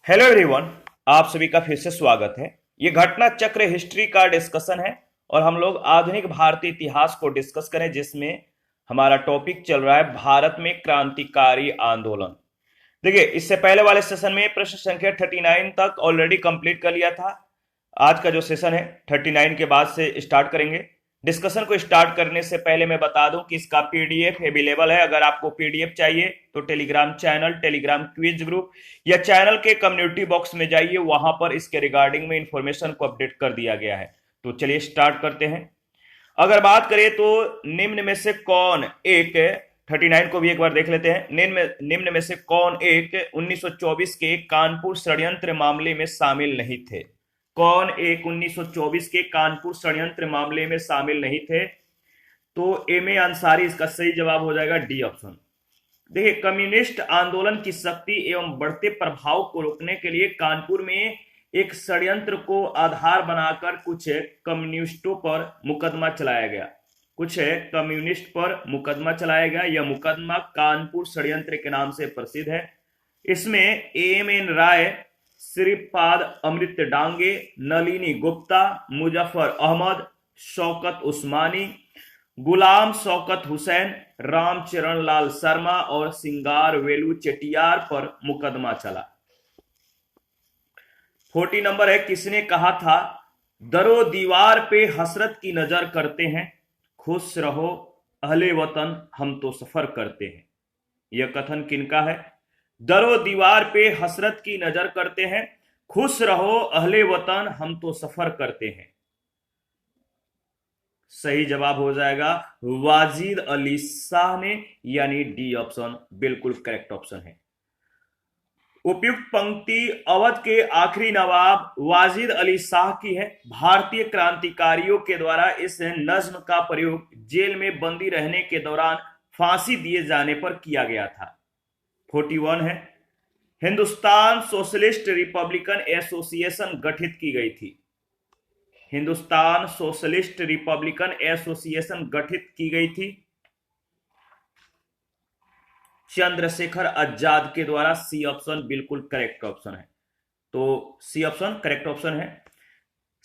Hello everyone. आप सभी का फिर से स्वागत है। ये घटना चक्र हिस्ट्री का डिस्कशन है और हम लोग आधुनिक भारतीय इतिहास को डिस्कस करें, जिसमें हमारा टॉपिक चल रहा है भारत में क्रांतिकारी आंदोलन। देखिए, इससे पहले वाले सेशन में प्रश्न संख्या 39 तक ऑलरेडी कंप्लीट कर लिया था। आज का जो सेशन है 39 के बाद से स्टार्ट करेंगे। डिस्कशन को स्टार्ट करने से पहले मैं बता दूं कि इसका पीडीएफ अवेलेबल है। अगर आपको पीडीएफ चाहिए तो Telegram channel, Telegram quiz group या चैनल के कम्युनिटी बॉक्स में जाइए, वहां पर इसके रिगार्डिंग में इंफॉर्मेशन को अपडेट कर दिया गया है। तो चलिए स्टार्ट करते हैं। अगर बात करें तो निम्न में से कौन एक 39 को भी एक बार देख लेते हैं। निम्न में से कौन एक 1924 के कानपुर षड्यंत्र मामले में शामिल नहीं थे? कौन एक 1924 के कानपुर षड्यंत्र मामले में शामिल नहीं थे? तो एम ए अंसारी इसका सही जवाब हो जाएगा, डी ऑप्शन। देखिए, कम्युनिस्ट आंदोलन की शक्ति एवं बढ़ते प्रभाव को रोकने के लिए कानपुर में एक षड्यंत्र को आधार बनाकर कुछ कम्युनिस्टों पर मुकदमा चलाया गया। कुछ कम्युनिस्ट पर मुकदमा चलाया गया। यह मुकदमा कानपुर षड्यंत्र के नाम से प्रसिद्ध है। इसमें एम एन राय, श्रीपाद अमृत डांगे, नलिनी गुप्ता, मुजफ्फर अहमद, शौकत उस्मानी, गुलाम शौकत हुसैन, रामचरण लाल शर्मा और सिंगार वेलू चेटियार पर मुकदमा चला। 40 नंबर है, किसने कहा था दरो दीवार पे हसरत की नजर करते हैं, खुश रहो अहले वतन हम तो सफर करते हैं। यह कथन किनका है? दरो दीवार पे हसरत की नजर करते हैं, खुश रहो अहले वतन हम तो सफर करते हैं। सही जवाब हो जाएगा वाजिद अली शाह ने, यानी डी ऑप्शन बिल्कुल करेक्ट ऑप्शन है। उपयुक्त पंक्ति अवध के आखिरी नवाब वाजिद अली शाह की है। भारतीय क्रांतिकारियों के द्वारा इस नज्म का प्रयोग जेल में बंदी रहने के दौरान फांसी दिए जाने पर किया गया था। 41 है, हिंदुस्तान सोशलिस्ट रिपब्लिकन एसोसिएशन गठित की गई थी। हिंदुस्तान सोशलिस्ट रिपब्लिकन एसोसिएशन गठित की गई थी चंद्रशेखर आजाद के द्वारा। सी ऑप्शन बिल्कुल करेक्ट ऑप्शन है। तो सी ऑप्शन करेक्ट ऑप्शन है।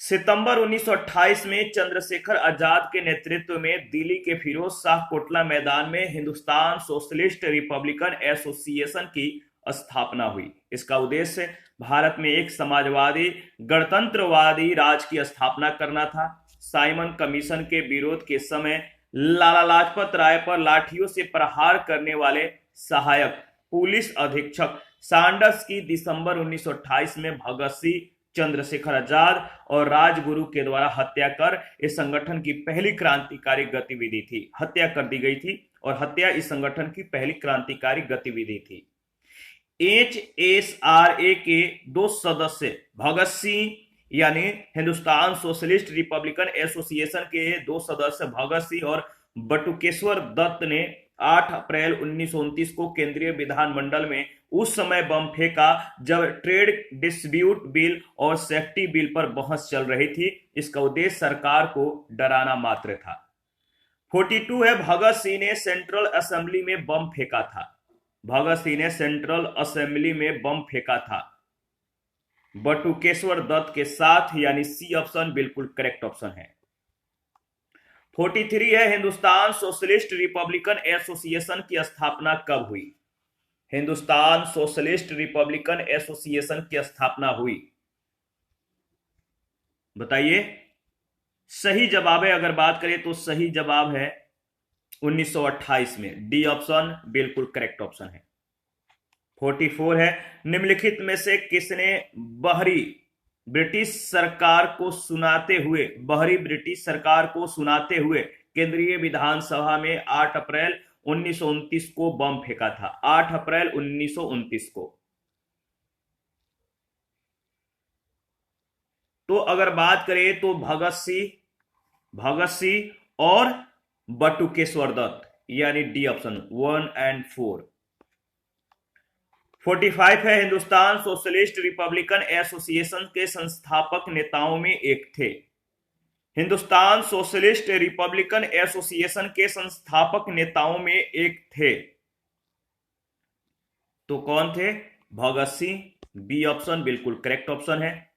सितंबर 1928 में चंद्रशेखर आजाद के नेतृत्व में दिल्ली के फिरोज शाह कोटला मैदान में हिंदुस्तान सोशलिस्ट रिपब्लिकन एसोसिएशन की स्थापना हुई। इसका उद्देश्य भारत में एक समाजवादी गणतंत्रवादी राज की स्थापना करना था। साइमन कमीशन के विरोध के समय लाला लाजपत राय पर लाठियों से प्रहार करने वाले सहायक पुलिस अधीक्षक सैंडर्स की दिसंबर 1928 में भगत सिंह, चंद्रशेखर आजाद और राजगुरु के द्वारा हत्या कर इस संगठन की पहली क्रांतिकारी गतिविधि थी। हत्या कर दी गई थी और हत्या इस संगठन की पहली क्रांतिकारी गतिविधि थी। HSRA के दो सदस्य भगत सिंह, यानी हिंदुस्तान सोशलिस्ट रिपब्लिकन एसोसिएशन के दो सदस्य भगत सिंह और बटुकेश्वर दत्त ने 8 अप्रैल 1929 को केंद्रीय विधानमंडल में उस समय बम फेंका जब ट्रेड डिस्प्यूट बिल और सेफ्टी बिल पर बहस चल रही थी। इसका उद्देश्य सरकार को डराना मात्र था। 42 है, भगत सिंह ने सेंट्रल असेंबली में बम फेंका था। भगत सिंह ने सेंट्रल असेंबली में बम फेंका था बटुकेश्वर दत्त के साथ, यानी सी ऑप्शन बिल्कुल करेक्ट ऑप्शन है। 43 है, हिंदुस्तान सोशलिस्ट रिपब्लिकन एसोसिएशन की स्थापना कब हुई? हिंदुस्तान सोशलिस्ट रिपब्लिकन एसोसिएशन की स्थापना हुई, बताइए। सही जवाब है, अगर बात करें तो सही जवाब है 1928 में। डी ऑप्शन बिल्कुल करेक्ट ऑप्शन है। 44 है, निम्नलिखित में से किसने बहरी ब्रिटिश सरकार को सुनाते हुए केंद्रीय विधानसभा में 8 अप्रैल 1929 को बम फेंका था? 8 अप्रैल 1929 को। तो अगर बात करें तो भगत सिंह और बटुकेश्वर दत्त, यानी डी ऑप्शन 1 और 4। 45 है, हिंदुस्तान सोशलिस्ट रिपब्लिकन एसोसिएशन के संस्थापक नेताओं में एक थे। हिंदुस्तान सोशलिस्ट रिपब्लिकन एसोसिएशन के संस्थापक नेताओं में एक थे। तो कौन थे? भगत सिंह, बी ऑप्शन बिल्कुल करेक्ट ऑप्शन है।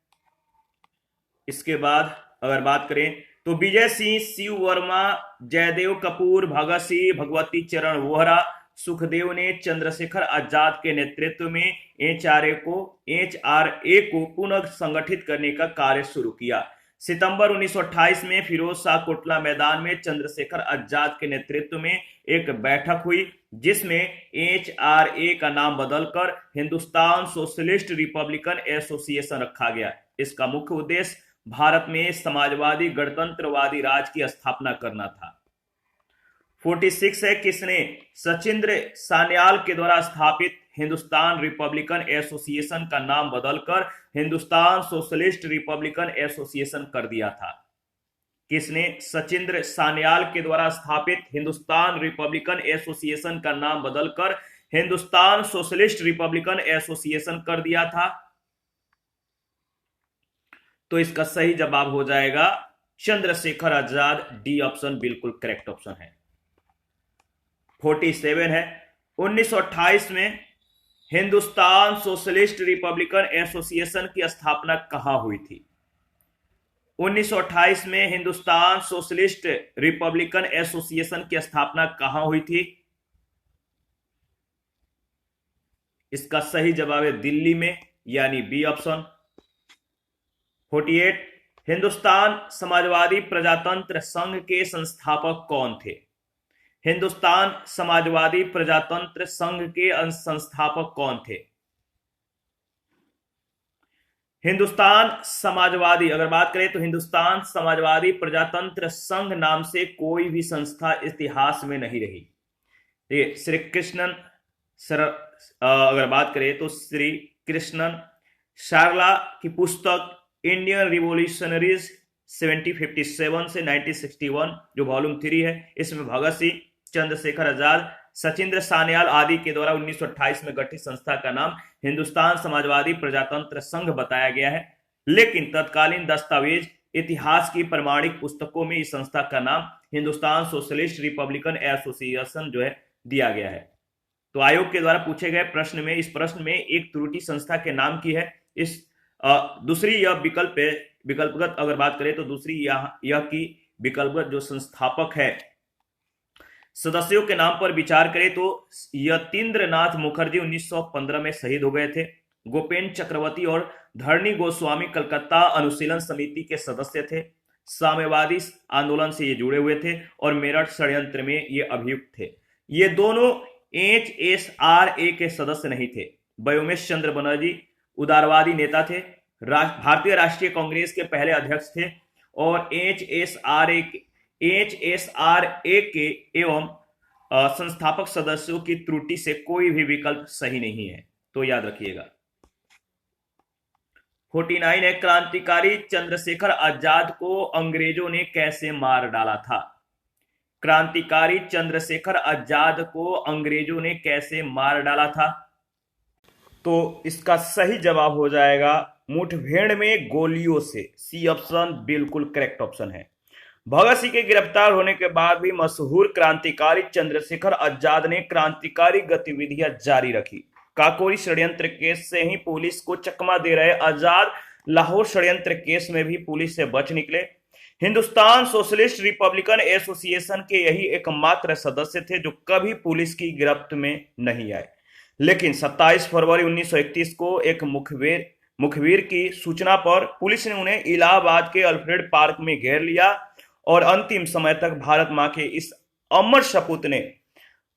इसके बाद अगर बात करें तो विजय सिंह, शिव वर्मा, जयदेव कपूर, भगत सिंह, भगवती चरण वोहरा, सुखदेव ने चंद्रशेखर आजाद के नेतृत्व में एचआरए को पुनः संगठित करने का कार्य शुरू किया। सितंबर 1928 में फिरोज शाह कोटला मैदान में चंद्रशेखर आजाद के नेतृत्व में एक बैठक हुई जिसमें एचआरए का नाम बदलकर हिंदुस्तान सोशलिस्ट रिपब्लिकन एसोसिएशन रखा गया। इसका मुख्य उद्देश्य भारत में समाजवादी गणतंत्रवादी राज की स्थापना करना था। 46 है, किसने सचिंद्र सान्याल के द्वारा स्थापित हिंदुस्तान रिपब्लिकन एसोसिएशन का नाम बदलकर हिंदुस्तान सोशलिस्ट रिपब्लिकन एसोसिएशन कर दिया था? किसने सचिंद्र सान्याल के द्वारा स्थापित हिंदुस्तान रिपब्लिकन एसोसिएशन का नाम बदलकर हिंदुस्तान सोशलिस्ट रिपब्लिकन एसोसिएशन कर दिया था? तो इसका सही जवाब हो जाएगा चंद्रशेखर आजाद, डी ऑप्शन बिल्कुल करेक्ट ऑप्शन है। 47 है, 1928 में हिंदुस्तान सोशलिस्ट रिपब्लिकन एसोसिएशन की स्थापना कहां हुई थी? 1928 में हिंदुस्तान सोशलिस्ट रिपब्लिकन एसोसिएशन की स्थापना कहां हुई थी? इसका सही जवाब है दिल्ली में, यानी बी ऑप्शन। 48, हिंदुस्तान समाजवादी प्रजातंत्र संघ के संस्थापक कौन थे? हिंदुस्तान समाजवादी प्रजातंत्र संघ के संस्थापक कौन थे? हिंदुस्तान समाजवादी, अगर बात करें तो हिंदुस्तान समाजवादी प्रजातंत्र संघ नाम से कोई भी संस्था इतिहास में नहीं रही। देखिए श्री कृष्णन अगर बात करें तो श्री कृष्णन शारला की पुस्तक इंडियन रिवोल्यूशनरीज 1757 से 1961 जो वॉल्यूम 3 है, इसमें भगत सिंह, चंद्रशेखर आजाद, सचिंद्र सान्याल आदि के द्वारा 1928 में गठित संस्था का नाम हिंदुस्तान समाजवादी प्रजातंत्र संघ बताया गया है। लेकिन तत्कालीन दस्तावेज, इतिहास की प्रमाणिक पुस्तकों में इस संस्था का नाम हिंदुस्तान सोशलिस्ट रिपब्लिकन एसोसिएशन जो है दिया गया है। तो आयोग के द्वारा पूछे गए प्रश्न में, इस प्रश्न में एक त्रुटि संस्था के नाम की है। इस दूसरी यह विकल्पगत अगर बात करें तो दूसरी यह की विकल्पगत जो संस्थापक है सदस्यों के नाम पर विचार करें तो यतीन्द्रनाथ मुखर्जी 1915 में शहीद हो गए थे। गोपेन चक्रवर्ती और धरणी गोस्वामी कलकत्ता अनुशीलन समिति के सदस्य थे। साम्यवादी आंदोलन से ये जुड़े हुए थे और मेरठ षड्यंत्र में ये अभियुक्त थे। ये दोनों एचएसआरए के सदस्य नहीं थे। व्योमेश चंद्र बनर्जी उदारवादी नेता थे, भारतीय राष्ट्रीय कांग्रेस के पहले अध्यक्ष थे और एचएसआरए के एवं संस्थापक सदस्यों की त्रुटि से कोई भी विकल्प सही नहीं है, तो याद रखिएगा। 49 है, क्रांतिकारी चंद्रशेखर आजाद को अंग्रेजों ने कैसे मार डाला था? क्रांतिकारी चंद्रशेखर आजाद को अंग्रेजों ने कैसे मार डाला था? तो इसका सही जवाब हो जाएगा मुठभेड़ में गोलियों से, सी ऑप्शन बिल्कुल करेक्ट ऑप्शन है। भगत सिंह के गिरफ्तार होने के बाद भी मशहूर क्रांतिकारी चंद्रशेखर आजाद ने क्रांतिकारी गतिविधियां जारी रखी। काकोरी षड्यंत्र केस से ही पुलिस को चकमा दे रहे आजाद लाहौर षड्यंत्र केस में भी पुलिस से बच निकले। हिंदुस्तान सोशलिस्ट रिपब्लिकन एसोसिएशन के यही एकमात्र सदस्य थे जो कभी पुलिस की गिरफ्त में नहीं आए। लेकिन 27 फरवरी 1931 को एक मुखबिर की सूचना पर पुलिस ने उन्हें इलाहाबाद के अल्फ्रेड पार्क में घेर लिया और अंतिम समय तक भारत मां के इस अमर सपूत ने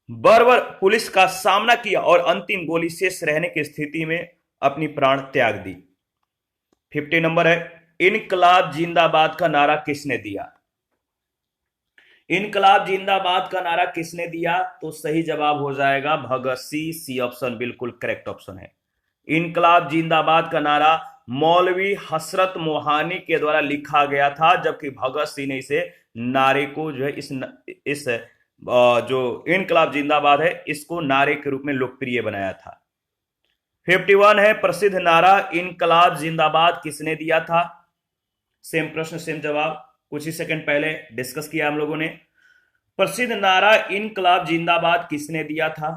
बर्बर पुलिस का सामना किया और अंतिम गोली शेष रहने की स्थिति में अपनी प्राण त्याग दी। 50 नंबर है, इनकलाब जिंदाबाद का नारा किसने दिया? इनकलाब जिंदाबाद का नारा किसने दिया? तो सही जवाब हो जाएगा भगत सिंह, सी ऑप्शन बिल्कुल करेक्ट ऑप्शन है। इनकलाब जिंदाबाद का नारा मौलवी हसरत मोहानी के द्वारा लिखा गया था, जबकि भगत सिंह ने इसे नारे को जो है इस जो इनकलाब जिंदाबाद है इसको नारे के रूप में लोकप्रिय बनाया था। 51 है, प्रसिद्ध नारा इनकलाब जिंदाबाद किसने दिया था? सेम प्रश्न सेम जवाब, कुछ ही सेकंड पहले डिस्कस किया हम लोगों ने। प्रसिद्ध नारा इनकलाब जिंदाबाद किसने दिया था?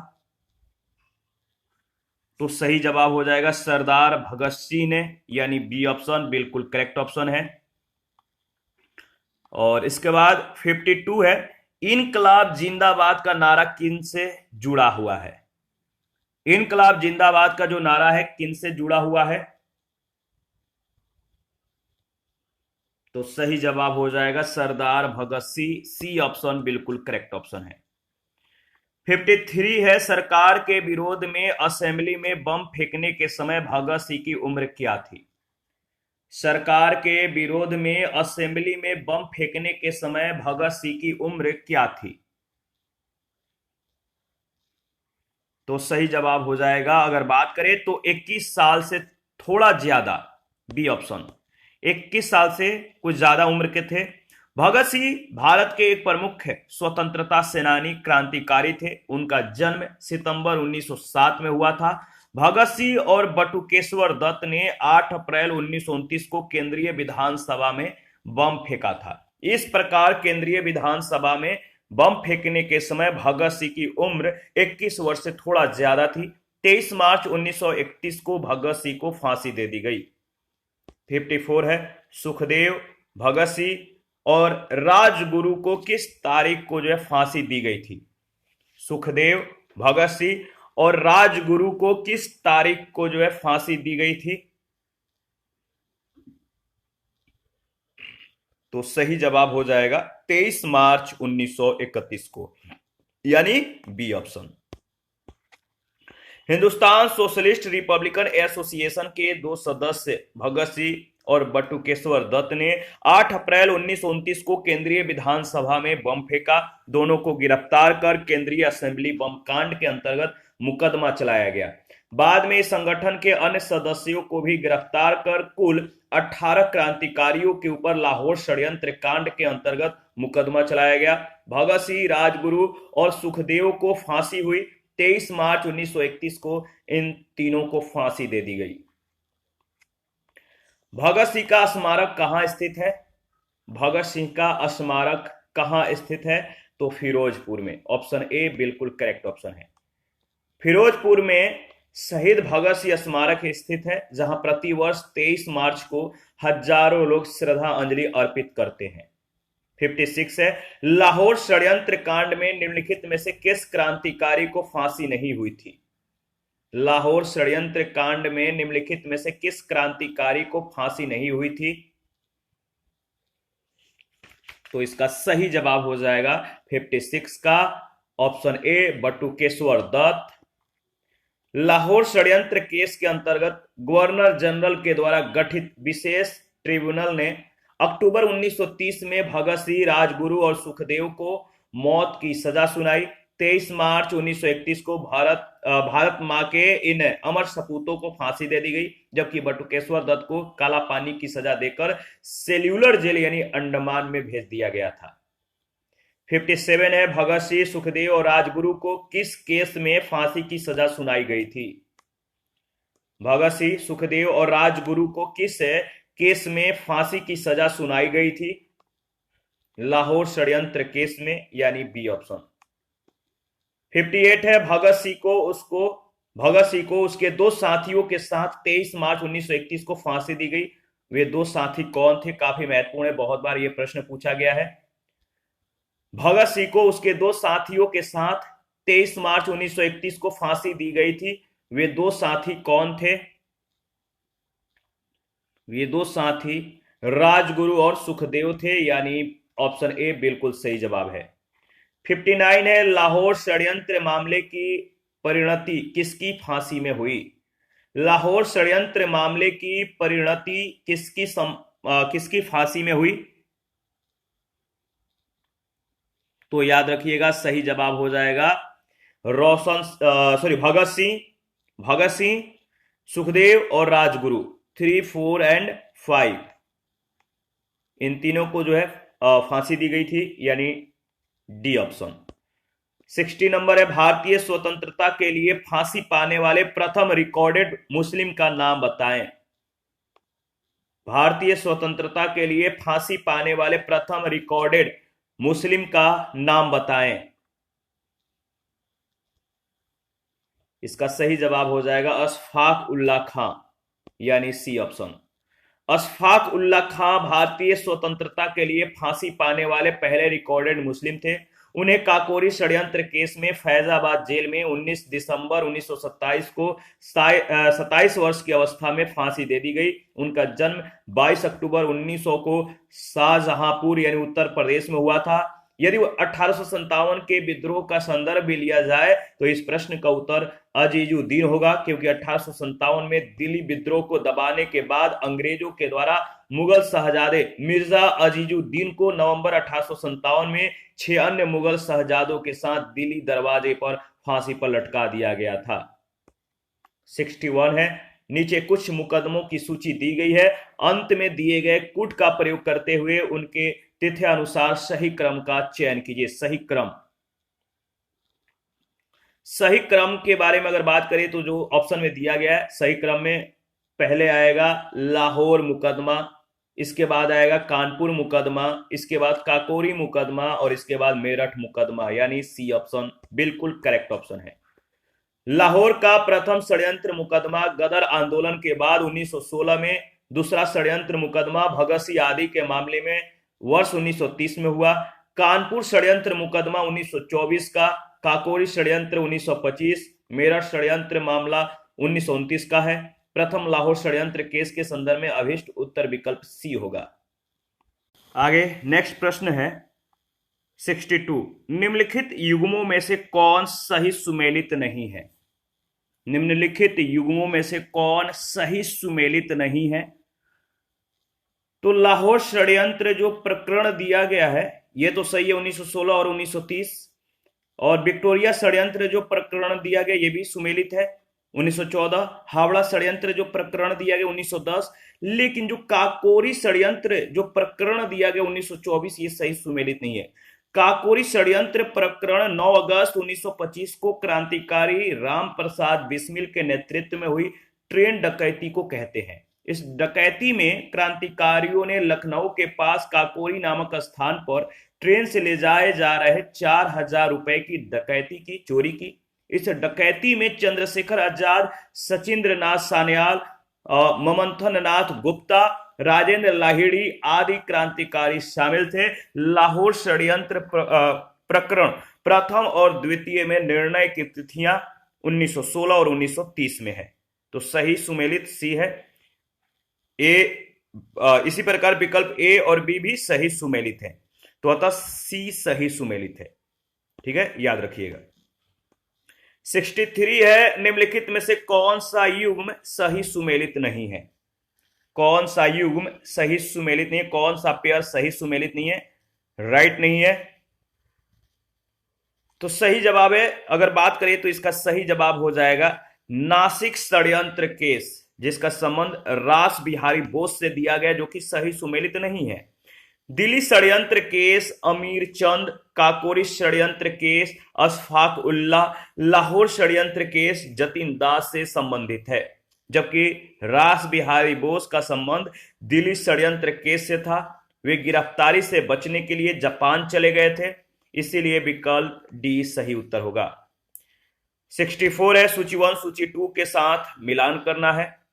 तो सही जवाब हो जाएगा सरदार भगत सिंह ने, यानी बी ऑप्शन बिल्कुल करेक्ट ऑप्शन है। और इसके बाद 52 है, इनकलाब जिंदाबाद का नारा किन से जुड़ा हुआ है? इनकलाब जिंदाबाद का जो नारा है किन से जुड़ा हुआ है? तो सही जवाब हो जाएगा सरदार भगत सिंह, सी ऑप्शन बिल्कुल करेक्ट ऑप्शन है। 53 है, सरकार के विरोध में असेंबली में बम फेंकने के समय भगत सिंह की उम्र क्या थी? सरकार के विरोध में असेंबली में बम फेंकने के समय भगत सिंह की उम्र क्या थी? तो सही जवाब हो जाएगा, अगर बात करें तो 21 साल से थोड़ा ज्यादा, बी ऑप्शन 21 साल से कुछ ज्यादा उम्र के थे। भगत सिंह भारत के एक प्रमुख स्वतंत्रता सेनानी क्रांतिकारी थे। उनका जन्म सितंबर 1907 में हुआ था। भगत सिंह और बटुकेश्वर दत्त ने 8 अप्रैल 1929 को केंद्रीय विधानसभा में बम फेंका था। इस प्रकार केंद्रीय विधानसभा में बम फेंकने के समय भगत सिंह की उम्र 21 वर्ष से थोड़ा ज्यादा थी। 23 मार्च 1931 को भगत सिंह को फांसी दे दी गई। 54 है, सुखदेव, भगत सिंह और राजगुरु को किस तारीख को जो है फांसी दी गई थी? सुखदेव, भगत सिंह और राजगुरु को किस तारीख को जो है फांसी दी गई थी? तो सही जवाब हो जाएगा 23 मार्च 1931 को, यानी B option. Hindustan socialist Republican association के 2 सदस्य भगत सिंह और बटुकेश्वर दत्त ने 8 अप्रैल 1929 को केंद्रीय विधानसभा में बम फेंका। दोनों को गिरफ्तार कर केंद्रीय असेंबली बम कांड के अंतर्गत मुकदमा चलाया गया। बाद में इस संगठन के अन्य सदस्यों को भी गिरफ्तार कर कुल 18 क्रांतिकारियों के ऊपर लाहौर षड्यंत्र कांड के अंतर्गत मुकदमा चलाया गया। भगत सिंह, राजगुरु और सुखदेव को फांसी हुई। 23 मार्च 1931 को इन तीनों को फांसी दे दी गई। भगत सिंह का स्मारक कहां स्थित है? भगत सिंह का स्मारक कहां स्थित है? तो फिरोजपुर में, ऑप्शन ए बिल्कुल करेक्ट ऑप्शन है। फिरोजपुर में शहीद भगत सिंह स्मारक स्थित है, जहां प्रतिवर्ष 23 मार्च को हजारों लोग श्रद्धांजलि अर्पित करते हैं। 56 है, लाहौर षड्यंत्र कांड में निम्नलिखित में से किस क्रांतिकारी को फांसी नहीं हुई थी? लाहौर षड्यंत्र कांड में निम्नलिखित में से किस क्रांतिकारी को फांसी नहीं हुई थी? तो इसका सही जवाब हो जाएगा 56 का ऑप्शन ए बटुकेश्वर दत्त। लाहौर षड्यंत्र केस के अंतर्गत गवर्नर जनरल के द्वारा गठित विशेष ट्रिब्यूनल ने अक्टूबर 1930 में भगत सिंह, राजगुरु और सुखदेव को मौत की सजा सुनाई। 23 मार्च 1931 को भारत मां के इन अमर सपूतों को फांसी दे दी गई, जबकि बटुकेश्वर दत्त को काला पानी की सजा देकर सेल्यूलर जेल यानी अंडमान में भेज दिया गया था। 57 है, भगत सिंह, सुखदेव और राजगुरु को किस केस में फांसी की सजा सुनाई गई थी? भगत सिंह, सुखदेव और राजगुरु को किस केस में फांसी की सजा सुनाई गई थी? लाहौर षड्यंत्र केस में, यानी बी ऑप्शन। 58 है, भगत सिंह को उसके 2 साथियों के साथ 23 मार्च 1931 को फांसी दी गई। वे 2 साथी कौन थे? काफी महत्वपूर्ण है, बहुत बार यह प्रश्न पूछा गया है। भगत सिंह को उसके 2 साथियों के साथ 23 मार्च 1931 को फांसी दी गई थी। वे 2 साथी कौन थे? ये 2 साथी राजगुरु और सुखदेव थे, यानी ऑप्शन ए बिल्कुल सही जवाब है। 59 है, लाहौर षड्यंत्र मामले की परिणति किसकी फांसी में हुई? लाहौर षड्यंत्र मामले की परिणति किसकी फांसी में हुई? तो याद रखिएगा, सही जवाब हो जाएगा भगत सिंह, सुखदेव और राजगुरु। 3, 4 एंड 5 इन तीनों को जो है फांसी दी गई थी, यानी डी ऑप्शन। 60 नंबर है, भारतीय स्वतंत्रता के लिए फांसी पाने वाले प्रथम रिकॉर्डेड मुस्लिम का नाम बताएं। भारतीय स्वतंत्रता के लिए फांसी पाने वाले प्रथम रिकॉर्डेड मुस्लिम का नाम बताएं। इसका सही जवाब हो जाएगा अशफाक उल्लाह खां, यानी सी ऑप्शन। अशफाक उल्लाह खां भारतीय स्वतंत्रता के लिए फांसी पाने वाले पहले रिकॉर्डेड मुस्लिम थे। उन्हें काकोरी षड्यंत्र केस में फैजाबाद जेल में 19 दिसंबर 1927 को 27 वर्ष की अवस्था में फांसी दे दी गई। उनका जन्म 22 अक्टूबर 1900 को शाहजहांपुर यानी उत्तर प्रदेश में हुआ था। यदि 1857 के विद्रोह का संदर्भ भी लिया जाए तो इस प्रश्न का उत्तर अजीजुद्दीन होगा, क्योंकि 1857 में दिल्ली विद्रोह को दबाने के बाद अंग्रेजों के द्वारा मुगल शहजादे मिर्जा अजीजुद्दीन को नवंबर 1857 में 6 अन्य मुगल शहजादों के साथ दिल्ली दरवाजे पर फांसी पर लटका दिया गया था। 61 है, नीचे कुछ मुकदमों की सूची दी गई है, अंत में दिए गए कुट का प्रयोग करते हुए उनके तिथि अनुसार सही क्रम का चयन कीजिए। सही क्रम के बारे में अगर बात करें तो जो ऑप्शन में दिया गया है, सही क्रम में पहले आएगा लाहौर मुकदमा, इसके बाद आएगा कानपुर मुकदमा, इसके बाद काकोरी मुकदमा और इसके बाद मेरठ मुकदमा, यानी सी ऑप्शन बिल्कुल करेक्ट ऑप्शन है। लाहौर का प्रथम षड्यंत्र मुकदमा गदर आंदोलन के बाद 1916 में, दूसरा षड्यंत्र मुकदमा भगत सिंह आदि के मामले में वर्ष 1930 में हुआ। कानपुर षड्यंत्र मुकदमा 1924 का, काकोरी षड्यंत्र 1925, मेरठ षड्यंत्र मामला 1929 का है। प्रथम लाहौर षड्यंत्र केस के संदर्भ में अभिष्ट उत्तर विकल्प सी होगा। आगे नेक्स्ट प्रश्न है 62, निम्नलिखित युग्मों में से कौन सही सुमेलित नहीं है? निम्नलिखित युग्मों में से कौन सही सुमेलित नहीं है? तो लाहौर षड्यंत्र जो प्रकरण दिया गया है यह तो सही है 1916 और 1930, और विक्टोरिया षड्यंत्र जो प्रकरण दिया गया यह भी सुमेलित है 1914। हावड़ा षड्यंत्र जो प्रकरण दिया गया 1910, लेकिन जो काकोरी षड्यंत्र जो प्रकरण दिया गया 1924 ये सही सुमेलित नहीं है। काकोरी षड्यंत्र प्रकरण 9 अगस्त 1925 को क्रांतिकारी राम प्रसाद बिस्मिल के नेतृत्व में हुई ट्रेन डकैती को कहते हैं। इस डकैती में क्रांतिकारियों ने लखनऊ के पास काकोरी नामक स्थान पर ट्रेन से ले जाए जा रहे 4000 रुपए की डकैती की, चोरी की। इस डकैती में चंद्रशेखर आजाद, सचिंद्र नाथ सान्याल, ममंथन नाथ गुप्ता, राजेंद्र लाहिड़ी आदि क्रांतिकारी शामिल थे। लाहौर षड्यंत्र प्रकरण प्रथम और द्वितीय में निर्णय की तिथियां 1916 और 1930 में है, तो सही सुमेलित सी है। इसी प्रकार विकल्प ए और बी भी सही सुमेलित है, तो अतः सी सही सुमेलित है। ठीक है, याद रखिएगा। 63 है, निम्नलिखित में से कौन सा युग्म सही सुमेलित नहीं है? कौन सा युग्म सही सुमेलित नहीं है? कौन सा पेयर सही सुमेलित नहीं है, राइट नहीं है? तो सही जवाब है, अगर बात करें तो इसका सही जवाब हो जाएगा नासिक षड्यंत्र केस, जिसका संबंध रास बिहारी बोस से दिया गया, जो कि सही सुमेलित नहीं है। दिल्ली षड्यंत्र केस अमीर चंद, काकोरी षड्यंत्र केस अशफाक उल्लाह, लाहौर षड्यंत्र केस जतिन दास से संबंधित है, जबकि रास बिहारी बोस का संबंध दिल्ली षड्यंत्र केस से था। वे गिरफ्तारी से बचने के लिए जापान चले गए थे, इसीलिए विकल्प डी सही उत्तर होगा। 64 है, सूची 1 सूची 2 के साथ मिलान करना है,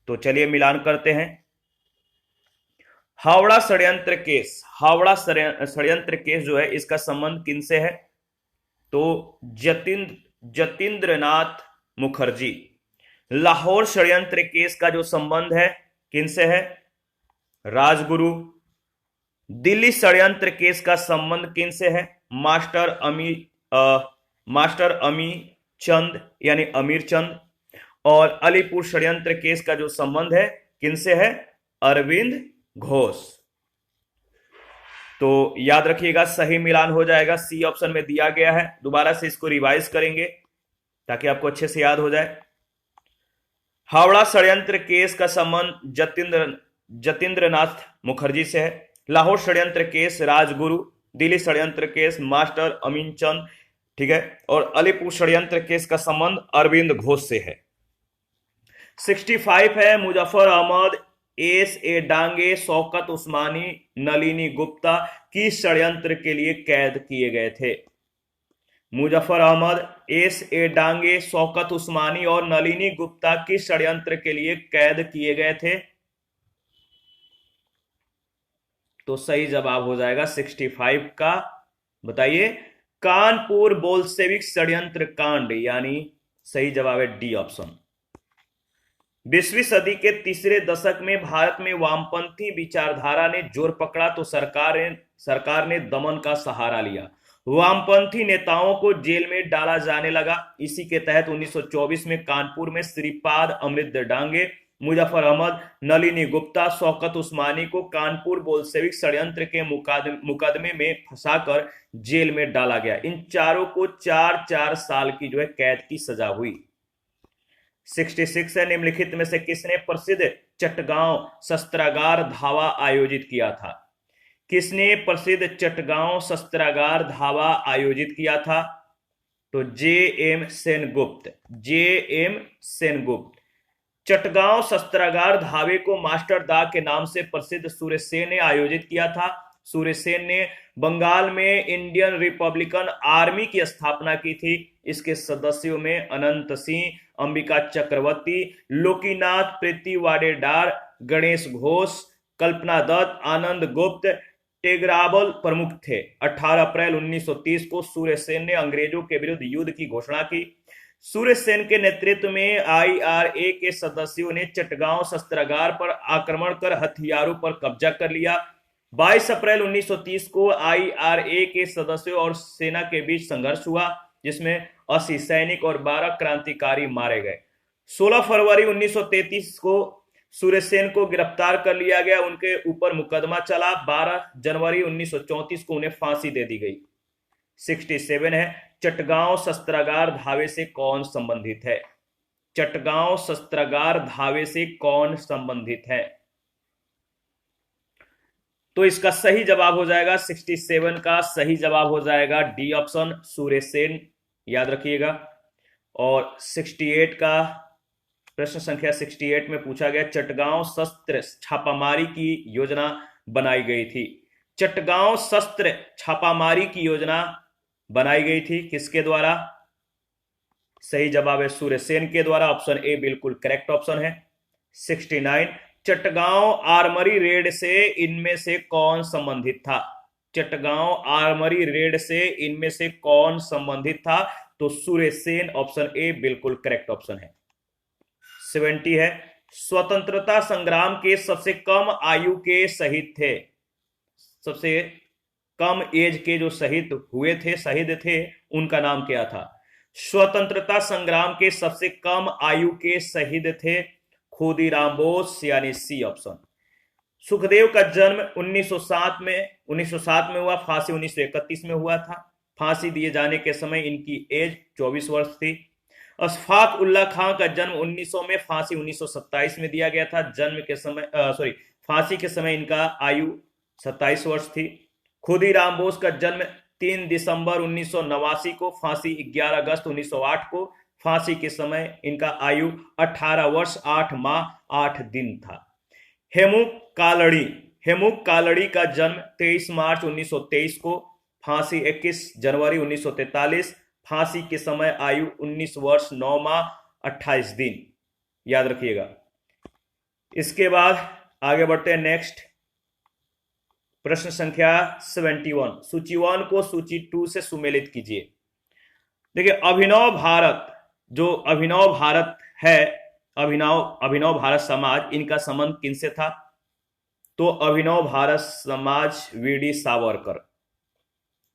तो चलिए मिलान करते हैं। हावड़ा षड्यंत्र केस, हावड़ा षड्यंत्र केस जो है इसका संबंध किनसे है? तो जतींद्रनाथ मुखर्जी। लाहौर षड्यंत्र केस का जो संबंध है किनसे है? राजगुरु। दिल्ली षड्यंत्र केस का संबंध किनसे है? मास्टर अमी चंद यानी अमीर चंद। और अलीपुर षड्यंत्र केस का जो संबंध है किनसे है? अरविंद घोष। तो याद रखिएगा सही मिलान हो जाएगा, सी ऑप्शन में दिया गया है। दोबारा से इसको रिवाइज करेंगे ताकि आपको अच्छे से याद हो जाए। हावड़ा षड्यंत्र केस का संबंध जतींद्रनाथ मुखर्जी से है। लाहौर षड्यंत्र केस राजगुरु, दिल्ली षड्यंत्र केस मास्टर अमीन चंद, ठीक है, और अलीपुर षड्यंत्र केस का संबंध अरविंद घोष से है। 65 है, मुजफ्फर अहमद, एस ए डांगे, शौकत उस्मानी, नलिनी गुप्ता किस षड्यंत्र के लिए कैद किए गए थे? मुजफ्फर अहमद, एस ए डांगे, शौकत उस्मानी और नलिनी गुप्ता किस षड्यंत्र के लिए कैद किए गए थे? तो सही जवाब हो जाएगा 65 का, बताइए, कानपुर बोल्शेविक षड्यंत्र कांड, यानी सही जवाब है डी ऑप्शन। 20वीं सदी के तीसरे दशक में भारत में वामपंथी विचारधारा ने जोर पकड़ा तो सरकार ने दमन का सहारा लिया। वामपंथी नेताओं को जेल में डाला जाने लगा। इसी के तहत 1924 में कानपुर में श्रीपाद अमृत डांगे, मुजफ्फर अहमद, नलिनी गुप्ता, शौकत उस्मानी को कानपुर बोल्शेविक षड्यंत्र के मुकदमे में फंसाकर जेल में डाला गया। इन चारों को 4-4 साल की जो है कैद की सजा हुई। 66 है, निम्नलिखित में से किसने प्रसिद्ध चटगांव शस्त्रागार धावा आयोजित किया था? किसने प्रसिद्ध चटगांव शस्त्रागार धावा आयोजित किया था? तो जे.एम. सेनगुप्त। जे.एम. सेनगुप्त। चटगांव शस्त्रागार धावे को मास्टर दा के नाम से प्रसिद्ध सूर्यसेन ने आयोजित किया था। सूर्यसेन ने बंगाल में इंडियन रिपब्लिकन आर्मी की स्थापना की थी। इसके सदस्यों में अनंत सिंह, अंबिका चक्रवर्ती, लोकीनाथ प्रीति वाडेदार, गणेश घोष, कल्पना दत्त, आनंद गुप्त, टेगराबल प्रमुख थे। 18 अप्रैल 1930 को सूर्यसेन ने अंग्रेजों के विरुद्ध युद्ध की घोषणा की। सूर्यसेन के नेतृत्व में आईआरए के सदस्यों ने चटगांव शस्त्रागार पर आक्रमण कर हथियारों पर कब्जा कर लिया। 22 अप्रैल 1930 को आईआरए के सदस्यों और सेना के बीच संघर्ष हुआ, जिसमें 80 सैनिक और 12 क्रांतिकारी मारे गए। 16 फरवरी 1933 को सूर्यसेन को गिरफ्तार कर लिया गया, उनके ऊपर मुकदमा चला। 12 जनवरी 1934 को उन्हें फांसी दे दी गई। 67 है, चटगांव शस्त्रागार धावे से कौन संबंधित है? चटगांव शस्त्रागार धावे से कौन संबंधित है? तो इसका सही जवाब हो जाएगा 67 का सही जवाब हो जाएगा डी ऑप्शन, सूर्यसेन, याद रखिएगा। और 68 का प्रश्न संख्या 68 में पूछा गया, चटगांव शस्त्र छापामारी की योजना बनाई गई थी। चटगांव शस्त्र छापामारी की योजना बनाई गई थी किसके द्वारा? सही जवाब है सूर्यसेन के द्वारा, ऑप्शन ए बिल्कुल करेक्ट ऑप्शन है। 69, चटगांव आर्मरी रेड से इनमें से कौन संबंधित था? चटगांव आर्मरी रेड से इनमें से कौन संबंधित था? तो सूर्यसेन, ऑप्शन ए बिल्कुल करेक्ट ऑप्शन है। 70 है, स्वतंत्रता संग्राम के सबसे कम आयु के शहीद थे। सबसे कम एज के जो शहीद हुए थे, शहीद थे, उनका नाम क्या था? स्वतंत्रता संग्राम के सबसे कम आयु के शहीद थे खुदीराम बोस, यानी सी ऑप्शन। सुखदेव का जन्म 1907 में हुआ, फांसी 1931 में हुआ था। फांसी दिए जाने के समय इनकी एज 24 वर्ष थी। अशफाक उल्लाह खां का जन्म 1900 में, फांसी 1927 में दिया गया था। फांसी के समय इनका आयु 27 वर्ष थी। खुदीराम बोस का जन्म 3 दिसंबर 1989 को, फांसी 11 अगस्त 1908 को। फांसी के समय इनका आयु 18 वर्ष 8 माह 8 दिन था। हेमुक कालड़ी का जन्म 23 मार्च 1923 को, फांसी 21 जनवरी 1943। फांसी के समय आयु 19 वर्ष 9 माह 28 दिन, याद रखिएगा। इसके बाद आगे बढ़ते हैं नेक्स्ट प्रश्न संख्या 71। सूची 1 को सूची 2 से सुमेलित कीजिए। देखिए, अभिनव भारत है, अभिनव भारत समाज, इनका संबंध किनसे था? तो अभिनव भारत समाज वीडी सावरकर।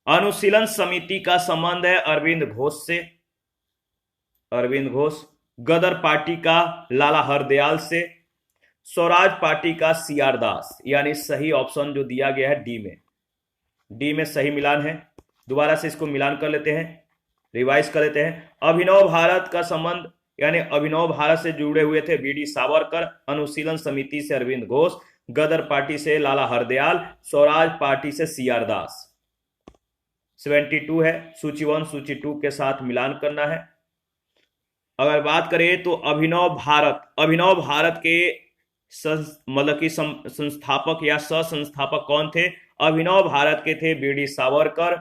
अनुशीलन समिति का संबंध है अरविंद घोष से, अरविंद घोष। गदर पार्टी का लाला हरदयाल से। स्वराज पार्टी का सीआर दास, यानी सही ऑप्शन जो दिया गया है डी में सही मिलान है। दोबारा से इसको मिलान कर लेते हैं, रिवाइज कर लेते हैं। अभिनव भारत का संबंध, यानी अभिनव भारत से जुड़े हुए थे वीडी सावरकर, अनुशीलन समिति से अरविंद घोष, गदर पार्टी से लाला हरदयाल, स्वराज पार्टी से सीआर दास। 72 है, सूची 1 सूची 2 के साथ मिलान करना है। अगर बात करें तो अभिनव भारत के मतलब कि संस्थापक या सह संस्थापक कौन थे? अभिनव भारत के थे वीडी सावरकर,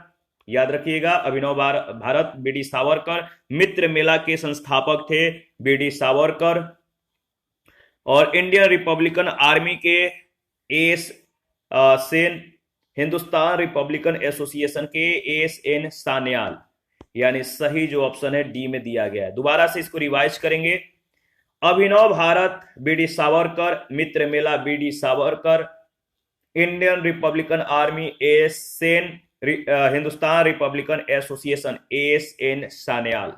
याद रखिएगा, अभिनव भारत बी डी सावरकर। मित्र मेला के संस्थापक थे बी डी सावरकर। और इंडियन रिपब्लिकन आर्मी के S Sen, Hindustan Republican association के एस एन सान्याल। यानी सही जो ऑप्शन है डी में दिया गया है। दोबारा से इसको रिवाइज करेंगे। Abhinav Bharat B D Savarkar, Mitra Mela B D Savarkar, Indian Republican Army S Sen, Hindustan Republican Association S N Sanyal.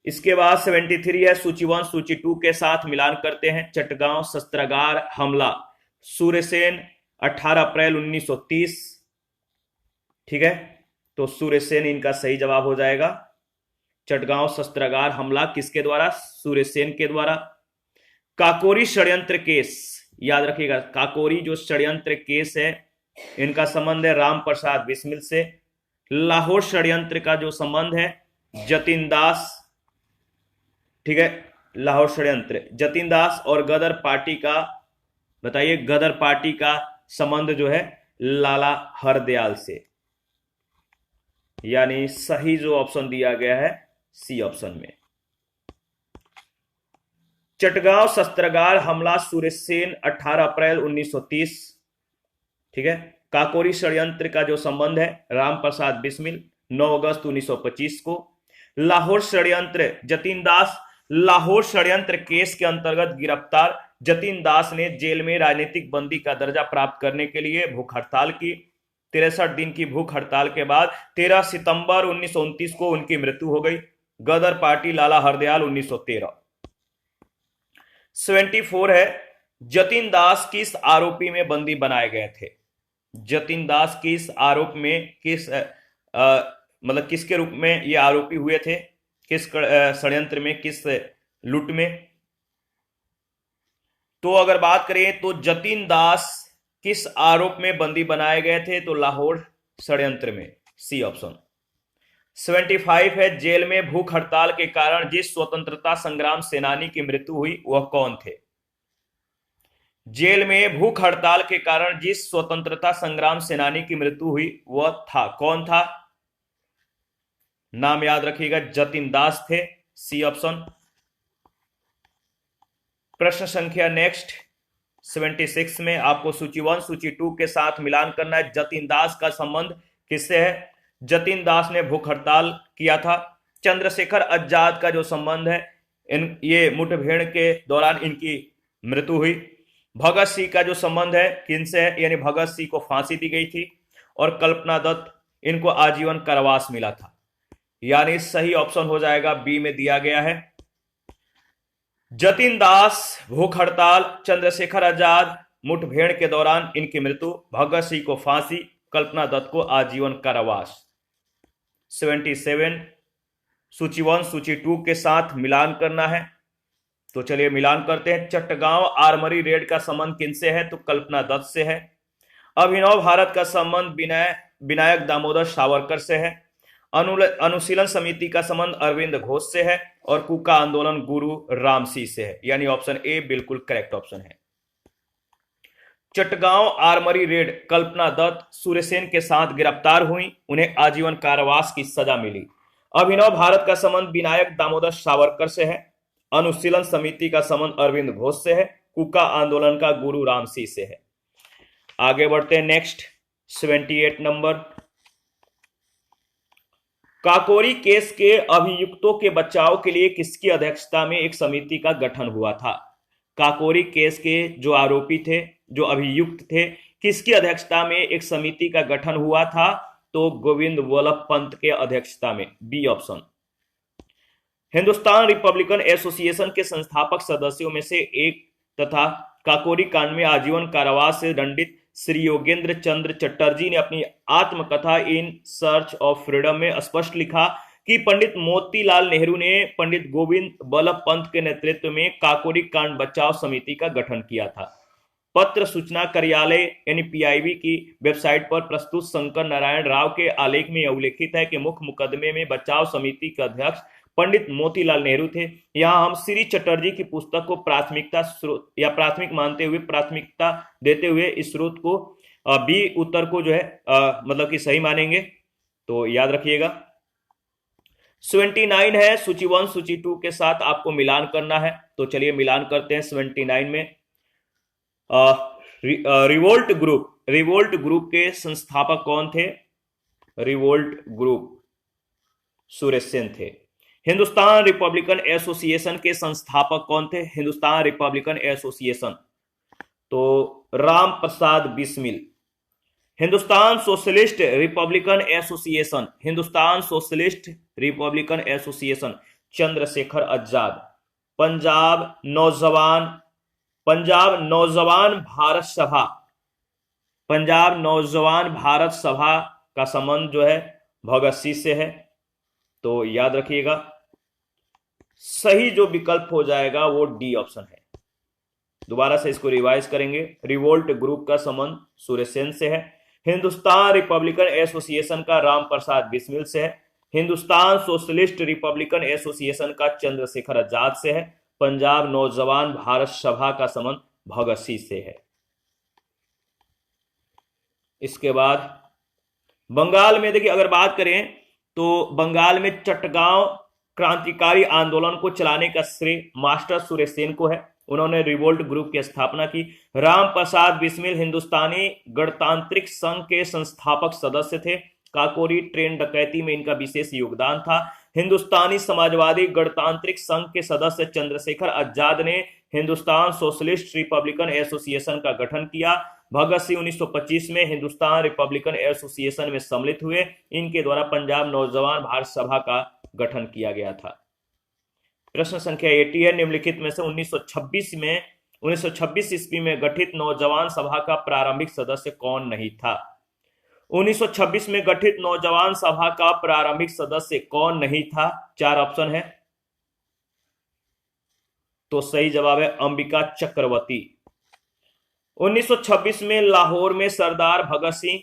इसके बाद 73 है, सूची 1 सूची 2 के साथ मिलान करते हैं। चटगांव शस्त्रागार हमला, सूर्यसेन 18 अप्रैल 1930। ठीक है, तो सूर्यसेन इनका सही जवाब हो जाएगा। चटगांव शस्त्रागार हमला किसके द्वारा? सूर्यसेन के द्वारा। काकोरी षड्यंत्र केस, याद रखिएगा, काकोरी जो षड्यंत्र केस है इनका संबंध है राम प्रसाद बिस्मिल से। लाहौर षड्यंत्र का जो संबंध है जतिन दास। ठीक है, लाहौर षड्यंत्र जतिन दास। और गदर पार्टी का बताइए, गदर पार्टी का संबंध जो है लाला हरदयाल से। यानी सही जो ऑप्शन दिया गया है सी ऑप्शन में। चटगांव शस्त्रागार हमला सूर्यसेन 18 अप्रैल 1930। ठीक है, काकोरी षड्यंत्र का जो संबंध है राम प्रसाद बिस्मिल 9 अगस्त 1925 को। लाहौर षड्यंत्र जतिन दास, लाहौर षड्यंत्र केस के अंतर्गत गिरफ्तार जतिन दास ने जेल में राजनीतिक बंदी का दर्जा प्राप्त करने के लिए भूख हड़ताल की। 63 दिन की भूख हड़ताल के बाद 13 सितंबर 1929 को उनकी मृत्यु हो गई। गदर पार्टी लाला हरदयाल 1913। 74 है, जतिन दास किस आरोपी में बंदी बनाए गए थे? जतिन दास किस आरोप में, किस मतलब किसके रूप में ये आरोपी हुए थे? किस षड्यंत्र में, किस लूट में? तो अगर बात करें तो जतिन दास किस आरोप में बंदी बनाए गए थे? तो लाहौर षड्यंत्र में, सी ऑप्शन। 75 है, जेल में भूख हड़ताल के कारण जिस स्वतंत्रता संग्राम सेनानी की मृत्यु हुई वह कौन थे? जेल में भूख हड़ताल के कारण जिस स्वतंत्रता संग्राम सेनानी की मृत्यु हुई वह था, कौन था? नाम याद रखिएगा, जतिन दास थे, सी ऑप्शन। प्रश्न संख्या नेक्स्ट 76 में आपको सूची 1 सूची 2 के साथ मिलान करना है। जतिन दास का संबंध किससे है? जतिन दास ने भूख हड़ताल किया था। चंद्रशेखर आजाद का जो संबंध है, ये मुठभेड़ के दौरान इनकी मृत्यु हुई। भगत सिंह का जो संबंध है किनसे है? यानी भगत सिंह को फांसी दी गई थी। और कल्पना दत्त, इनको आजीवन कारावास मिला था। यानी सही ऑप्शन हो जाएगा बी में दिया गया है। जतिन दास भूख हड़ताल, चंद्रशेखर आजाद मुठभेड़ के दौरान इनकी मृत्यु, भगत सिंह को फांसी, कल्पना दत्त को आजीवन कारावास। 77 सूची 1 सूची 2 के साथ मिलान करना है। तो चलिए मिलान करते हैं। चटगांव आर्मरी रेड का संबंध किनसे है? तो कल्पना दत्त से है। अभिनव भारत का संबंध विनायक दामोदर सावरकर से है। अनुशीलन समिति का संबंध अरविंद घोष से है। और कूका आंदोलन गुरु रामसी से है। यानी ऑप्शन ए बिल्कुल करेक्ट ऑप्शन है। चटगांव आर्मरी रेड, कल्पना दत्त सूर्यसेन के साथ गिरफ्तार हुई, उन्हें आजीवन कारावास की सजा मिली। अभिनव भारत का संबंध विनायक दामोदर सावरकर से है। अनुशीलन समिति का संबंध अरविंद घोष से है। कूका आंदोलन का गुरु रामसी से है। आगे बढ़ते हैं नेक्स्ट 78 नंबर। काकोरी केस के अभियुक्तों के बचाव के लिए किसकी अध्यक्षता में एक समिति का गठन हुआ था? काकोरी केस के जो आरोपी थे, जो अभियुक्त थे, किसकी अध्यक्षता में एक समिति का गठन हुआ था? तो गोविंद वल्लभ पंत के अध्यक्षता में, B option. Hindustan Republican association के संस्थापक सदस्यों में से एक तथा काकोरी कांड में आजीवन कारावास से दंडित श्री योगेंद्र चंद्र चटर्जी ने अपनी आत्मकथा इन सर्च ऑफ फ्रीडम में स्पष्ट लिखा कि पंडित मोतीलाल नेहरू ने पंडित गोविंद वल्लभ पंत के नेतृत्व में काकोरी कांड बचाव समिति का गठन किया था। पत्र सूचना कार्यालय यानी पीआईबी की वेबसाइट पर प्रस्तुत शंकर नारायण राव के आलेख में उल्लेखित है कि मुख्य मुकदमे में बचाव समिति के अध्यक्ष पंडित मोतीलाल नेहरू थे। यहाँ हम श्री चटर्जी की पुस्तक को प्राथमिकता स्रोत या प्राथमिक मानते हुए प्राथमिकता देते हुए इस स्रोत को बी उत्तर को जो है मतलब कि सही मानेंगे, तो याद रखिएगा। 79 है, सूची 1 सूची 2 के साथ आपको मिलान करना है, तो चलिए मिलान करते हैं। 79 में रिवोल्ट ग्रुप के संस्थापक कौन थे? रिवोल्ट ग्रुप सुरेश सेन थे। हिंदुस्तान रिपब्लिकन एसोसिएशन के संस्थापक कौन थे? हिंदुस्तान रिपब्लिकन एसोसिएशन, तो Ram Prasad Bismil. Hindustan socialist Republican Association, Hindustan socialist Republican Association, Chandrashekhar Azad. Punjab Naujawan Bharat सभा, पंजाब नौजवान भारत सभा का संबंध जो है भगत सिंह से है, तो याद रखिएगा। सही जो विकल्प हो जाएगा वो डी ऑप्शन है। दोबारा से इसको रिवाइज करेंगे। रिवोल्ट ग्रुप का संबंध सुरेश सेन से है, हिंदुस्तान रिपब्लिकन एसोसिएशन का राम प्रसाद बिस्मिल से है, हिंदुस्तान सोशलिस्ट रिपब्लिकन एसोसिएशन का चंद्रशेखर आजाद से है, पंजाब नौजवान भारत सभा का संबंध भगत सिंह से है। इसके बाद बंगाल में देखिए, अगर बात करें तो बंगाल में चटगांव क्रांतिकारी आंदोलन को चलाने का श्रेय मास्टर सुरेश सेन को है। उन्होंने रिवोल्ट ग्रुप की स्थापना की। राम प्रसाद बिस्मिल हिंदुस्तानी गणतांत्रिक संघ के संस्थापक सदस्य थे। काकोरी ट्रेन डकैती में इनका विशेष योगदान था। हिंदुस्तानी समाजवादी गणतांत्रिक संघ के सदस्य चंद्रशेखर आजाद ने हिंदुस्तान सोशलिस्ट रिपब्लिकन एसोसिएशन का गठन किया। भगत सिंह 1925 में हिंदुस्तान रिपब्लिकन एसोसिएशन में सम्मिलित हुए। इनके द्वारा पंजाब नौजवान भारत सभा का गठन किया गया था। प्रश्न संख्या 80 है, निम्नलिखित में से 1926 ईस्वी में गठित नौजवान सभा का प्रारंभिक सदस्य कौन नहीं था? 1926 में गठित नौजवान सभा का प्रारंभिक सदस्य कौन नहीं था? 4 ऑप्शन है, तो सही जवाब है अंबिका चक्रवर्ती। 1926 में लाहौर में सरदार भगत सिंह,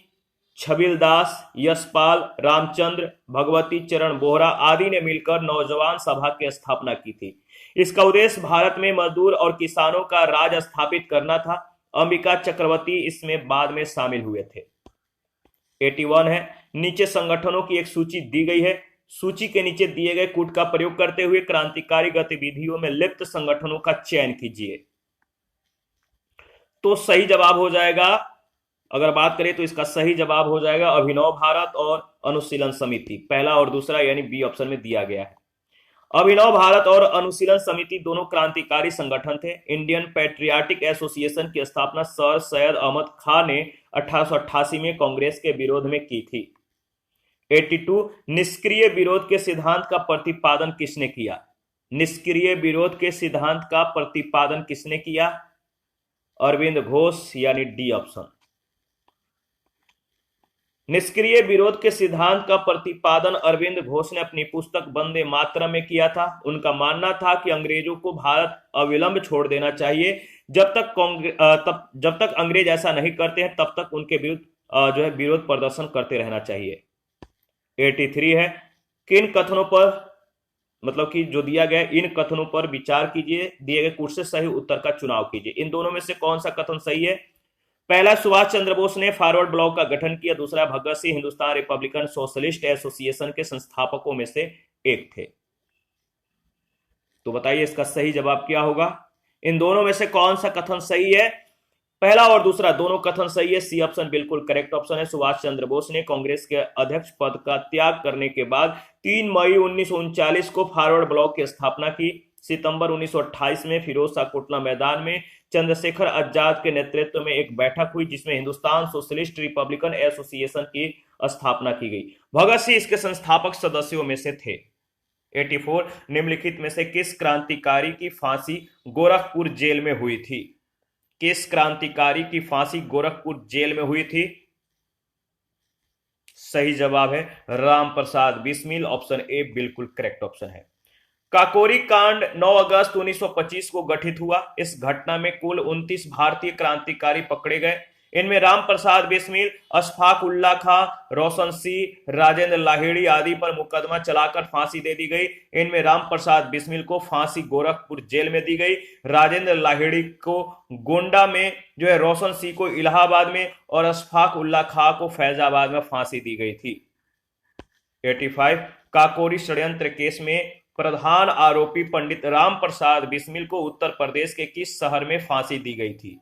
छबिलदास, यशपाल, रामचंद्र, भगवती चरण बोहरा आदि ने मिलकर नौजवान सभा की स्थापना की थी। इसका उद्देश्य भारत में मजदूर और किसानों का राज स्थापित करना था। अंबिका चक्रवर्ती इसमें बाद में शामिल हुए थे। 81 है, नीचे संगठनों की एक सूची दी गई है। सूची के नीचे दिए गए कूट का प्रयोग करते हुए क्रांतिकारी गतिविधियों में लिप्त संगठनों का चयन कीजिए, तो सही जवाब हो जाएगा। अगर बात करें तो इसका सही जवाब हो जाएगा अभिनव भारत और अनुशीलन समिति, पहला और दूसरा यानी बी ऑप्शन में दिया गया है। अभिनव भारत और अनुशीलन समिति दोनों क्रांतिकारी संगठन थे। इंडियन पैट्रियाटिक एसोसिएशन की स्थापना सर सैयद अहमद खां ने 1888 में कांग्रेस के विरोध में की थी। 82, निष्क्रिय विरोध के सिद्धांत का प्रतिपादन किसने किया? निष्क्रिय विरोध के सिद्धांत का प्रतिपादन किसने किया? अरविंद घोष यानी डी ऑप्शन। निष्क्रिय विरोध के सिद्धांत का प्रतिपादन अरविंद घोष ने अपनी पुस्तक वंदे मातरम में किया था। उनका मानना था कि अंग्रेजों को भारत अविलंब छोड़ देना चाहिए। जब तक अंग्रेज ऐसा नहीं करते हैं तब तक उनके विरुद्ध जो है विरोध प्रदर्शन करते रहना चाहिए। 83 है, किन कथनों पर मतलब कि जो दिया गया इन कथनों पर विचार कीजिए, दिए गए कूट से सही उत्तर का चुनाव कीजिए। इन दोनों में से कौन सा कथन सही है? पहला, सुभाष चंद्र बोस ने फॉरवर्ड ब्लॉक का गठन किया। दूसरा, Bhagat Singh Hindustan Republican Socialist Association के संस्थापकों में से एक थे। तो बताइए इसका सही जवाब क्या होगा? इन दोनों में से कौन सा कथन सही है? पहला और दूसरा दोनों कथन सही है। सी ऑप्शन बिल्कुल करेक्ट ऑप्शन है। सुभाष चंद्र बोस ने कांग्रेस के अध्यक्ष पद का त्याग करने के बाद 3 मई 1939 को फॉरवर्ड ब्लॉक की स्थापना की। सितंबर 1928 में फिरोज शाह कोटला मैदान में चंद्रशेखर आजाद के नेतृत्व में एक बैठक हुई जिसमें हिंदुस्तान सोशलिस्ट रिपब्लिकन एसोसिएशन की स्थापना की गई। भगत सिंह इसके संस्थापक सदस्यों में से थे। 84, निम्नलिखित में से किस क्रांतिकारी की फांसी गोरखपुर जेल में हुई थी? किस क्रांतिकारी की फांसी गोरखपुर जेल में हुई थी? सही जवाब है राम प्रसाद बिस्मिल, ऑप्शन ए बिल्कुल करेक्ट ऑप्शन है। काकोरी कांड 9 अगस्त 1925 को गठित हुआ। इस घटना में कुल 29 भारतीय क्रांतिकारी पकड़े गए। इनमें राम प्रसाद बिस्मिल, अशफाक उल्ला खां, रोशन सिंह, राजेंद्र लाहिड़ी आदि पर मुकदमा चलाकर फांसी दे दी गई। इनमें राम प्रसाद बिस्मिल को फांसी गोरखपुर जेल में दी गई, राजेंद्र लाहिड़ी को गोंडा में जो है, रोशन सिंह को इलाहाबाद में और अशफाक उल्ला खां को फैजाबाद में फांसी दी गई थी। 85 काकोरी षड्यंत्र केस में प्रधान आरोपी पंडित राम प्रसाद बिस्मिल को उत्तर प्रदेश के किस शहर में फांसी दी गई थी?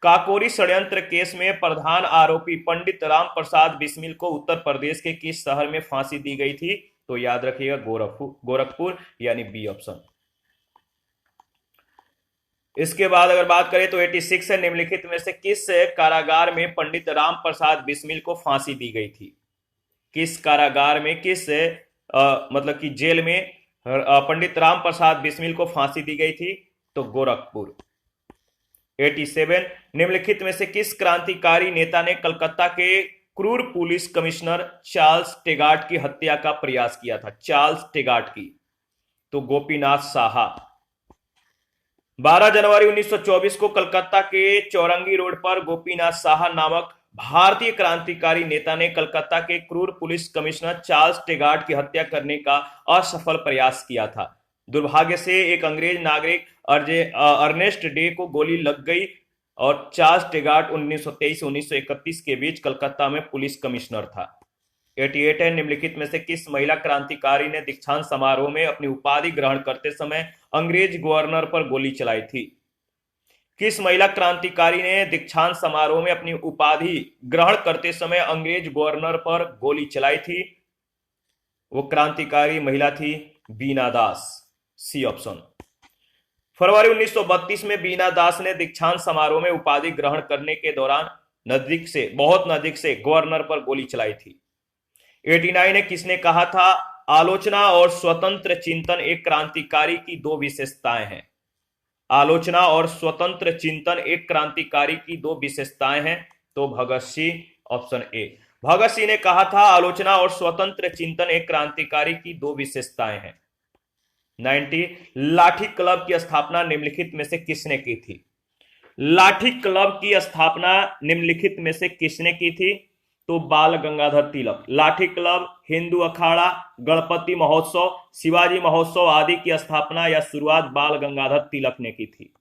काकोरी षड्यंत्र केस में प्रधान आरोपी पंडित राम प्रसाद बिस्मिल को उत्तर प्रदेश के किस शहर में फांसी दी गई थी? तो याद रखिएगा गोरखपुर यानी बी ऑप्शन। इसके बाद अगर बात करें तो 86 है, निम्नलिखित में से किस कारागार में पंडित राम प्रसाद बिस्मिल को फांसी दी गई थी? किस कारागार में, किस मतलब कि जेल में पंडित राम प्रसाद बिस्मिल को फांसी दी गई थी? तो गोरखपुर। 87 निम्नलिखित में से किस क्रांतिकारी नेता ने कलकत्ता के क्रूर पुलिस कमिश्नर चार्ल्स टेगार्ट की हत्या का प्रयास किया था? चार्ल्स टेगार्ट की, तो गोपीनाथ साहा। 12 जनवरी 1924 को कलकत्ता के चौरंगी रोड पर गोपीनाथ साहा नामक भारतीय क्रांतिकारी नेता ने कलकत्ता के क्रूर पुलिस कमिश्नर चार्ल्स टेगार्ट की हत्या करने का असफल प्रयास किया था। दुर्भाग्य से एक अंग्रेज नागरिक अर्नेस्ट डे को गोली लग गई और चार्ल्स टेगार्ट 1923 से 1931 के बीच कलकत्ता में पुलिस कमिश्नर था। 88 है, निम्नलिखित में से किस महिला क्रांतिकारी ने दीक्षांत समारोह में अपनी उपाधि ग्रहण करते समय अंग्रेज गवर्नर पर गोली चलाई थी? किस महिला क्रांतिकारी ने दीक्षांत समारोह में अपनी उपाधि ग्रहण करते समय अंग्रेज गवर्नर पर गोली चलाई थी? वो क्रांतिकारी महिला थी बीना दास, सी ऑप्शन। फरवरी 1932 में बीना दास ने दीक्षांत समारोह में उपाधि ग्रहण करने के दौरान बहुत नजदीक से गवर्नर पर गोली चलाई थी। 89 ने किसने कहा था आलोचना और स्वतंत्र चिंतन एक क्रांतिकारी की दो विशेषताएं हैं? आलोचना और स्वतंत्र चिंतन एक क्रांतिकारी की दो विशेषताएं हैं, तो भगत सिंह, ऑप्शन ए। भगत सिंह ने कहा था आलोचना और स्वतंत्र चिंतन एक क्रांतिकारी की दो विशेषताएं हैं। 90 लाठी क्लब की स्थापना निम्नलिखित में से किसने की थी? लाठी क्लब की स्थापना निम्नलिखित में से किसने की थी? तो बाल गंगाधर तिलक। लाठी क्लब, हिंदू अखाड़ा, गणपति महोत्सव, शिवाजी महोत्सव आदि की स्थापना या शुरुआत बाल गंगाधर तिलक ने की थी।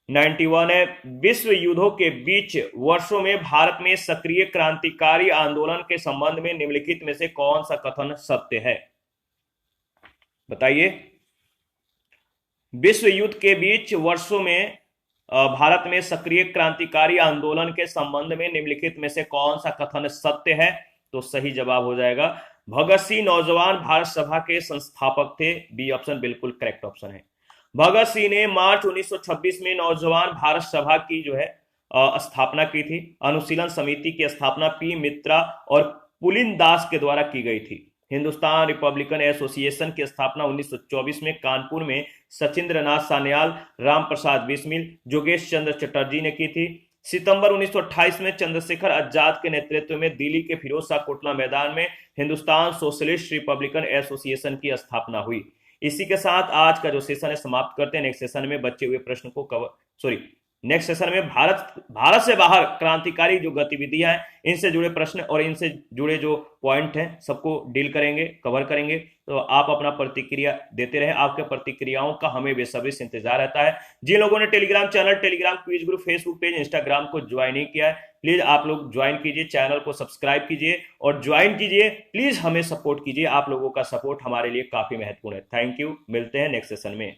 91 है, विश्व युद्धों के बीच वर्षों में भारत में सक्रिय क्रांतिकारी आंदोलन के संबंध में निम्नलिखित में से कौन सा कथन सत्य है? बताइए। विश्व युद्ध के बीच वर्षों में भारत में सक्रिय क्रांतिकारी आंदोलन के संबंध में निम्नलिखित में से कौन सा कथन सत्य है? तो सही जवाब हो जाएगा भगत सिंह नौजवान भारत सभा के संस्थापक थे, बी ऑप्शन बिल्कुल करेक्ट ऑप्शन है। भगत सिंह ने मार्च 1926 में नौजवान भारत सभा की जो है स्थापना की थी। अनुशीलन समिति की स्थापना पी मित्रा और पुलिन दास के द्वारा की गई थी। हिंदुस्तान रिपब्लिकन एसोसिएशन की स्थापना 1924 में कानपुर में सचिंद्र नाथ सान्याल, राम प्रसाद बिस्मिल, जोगेश चंद्र चटर्जी ने की थी। सितंबर 1928 में चंद्रशेखर आजाद के नेतृत्व में दिल्ली के फिरोज शाह कोटला मैदान में हिंदुस्तान सोशलिस्ट रिपब्लिकन एसोसिएशन की स्थापना हुई। इसी के साथ आज का जो सेशन है समाप्त करते हैं। नेक्स्ट सेशन में बचे हुए प्रश्न को नेक्स्ट सेशन में भारत से बाहर क्रांतिकारी जो गतिविधियां हैं इनसे जुड़े प्रश्न और इनसे जुड़े जो पॉइंट हैं सबको डील करेंगे, कवर करेंगे। तो आप अपना प्रतिक्रिया देते रहे। आपके प्रतिक्रियाओं का हमें बेसब्री से इंतजार रहता है। जिन लोगों ने Telegram channel, Telegram quiz group, Facebook page, Instagram को ज्वाइन नहीं किया है, प्लीज आप लोग ज्वाइन कीजिए, चैनल को सब्सक्राइब कीजिए और ज्वाइन कीजिए। प्लीज हमें सपोर्ट कीजिए। आप लोगों का सपोर्ट हमारे लिए काफी महत्वपूर्ण है। Thank you. मिलते हैं नेक्स्ट सेशन में।